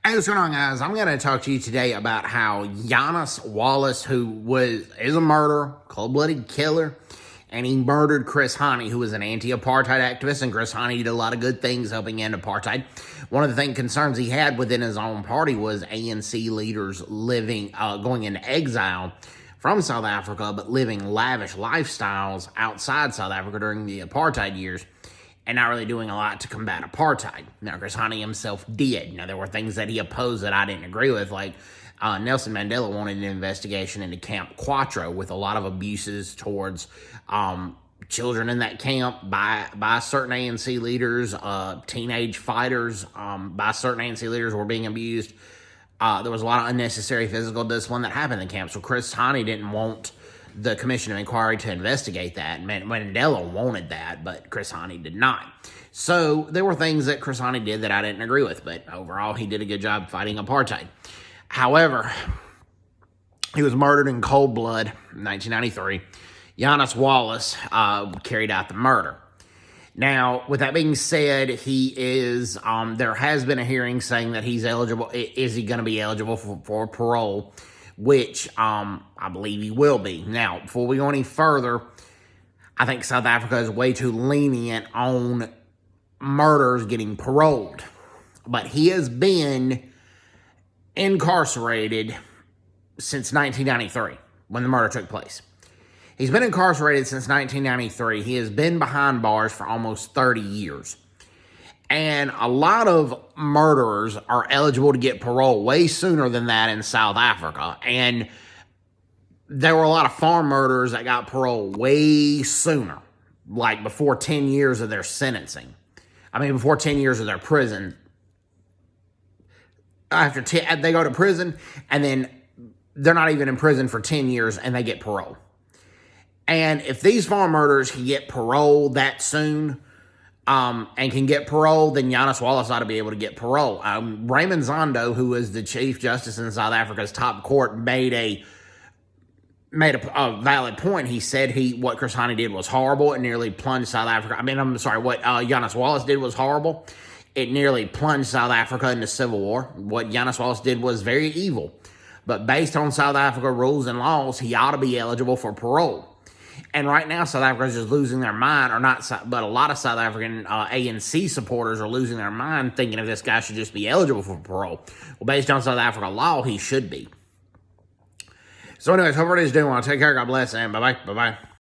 Hey, what's going on, guys? I'm going to talk to you today about how Janusz Walus, is a murderer, cold-blooded killer, and he murdered Chris Hani, who was an anti-apartheid activist, and Chris Hani did a lot of good things helping end apartheid. One of the concerns he had within his own party was ANC leaders going into exile from South Africa, but living lavish lifestyles outside South Africa during the apartheid years, and not really doing a lot to combat apartheid. Now, Chris Hani himself did. Now, there were things that he opposed that I didn't agree with, like Nelson Mandela wanted an investigation into Camp Quattro with a lot of abuses towards children in that camp by certain ANC leaders, teenage fighters by certain ANC leaders were being abused. There was a lot of unnecessary physical discipline that happened in the camp, so Chris Hani didn't want the Commission of Inquiry to investigate that. Mandela wanted that, but Chris Hani did not. So there were things that Chris Hani did that I didn't agree with, but overall he did a good job fighting apartheid. However, he was murdered in cold blood in 1993. Janusz Walus carried out the murder. Now, with that being said, he is, there has been a hearing saying that he's eligible. Is he going to be eligible for parole? Which I believe he will be. Now, before we go any further, I think South Africa is way too lenient on murderers getting paroled. But he has been incarcerated since 1993, when the murder took place. He's been incarcerated since 1993. He has been behind bars for almost 30 years. And a lot of murderers are eligible to get parole way sooner than that in South Africa. And there were a lot of farm murderers that got parole way sooner, like before 10 years of their sentencing. Before 10 years of their prison. They go to prison, and then they're not even in prison for 10 years, and they get parole. And if these farm murderers can get parole that soon, and can get parole, then Janusz Walus ought to be able to get parole. Raymond Zondo, who is the Chief Justice in South Africa's top court, made a valid point. He said what Chris Hani did was horrible. It nearly plunged South Africa. What Janusz Walus did was horrible. It nearly plunged South Africa into civil war. What Janusz Walus did was very evil. But based on South Africa rules and laws, he ought to be eligible for parole. And right now, South Africa is just losing their mind, but a lot of South African ANC supporters are losing their mind, thinking if this guy should just be eligible for parole. Well, based on South Africa law, he should be. So anyways, hope everybody's doing well. Take care. God bless, and bye-bye. Bye-bye.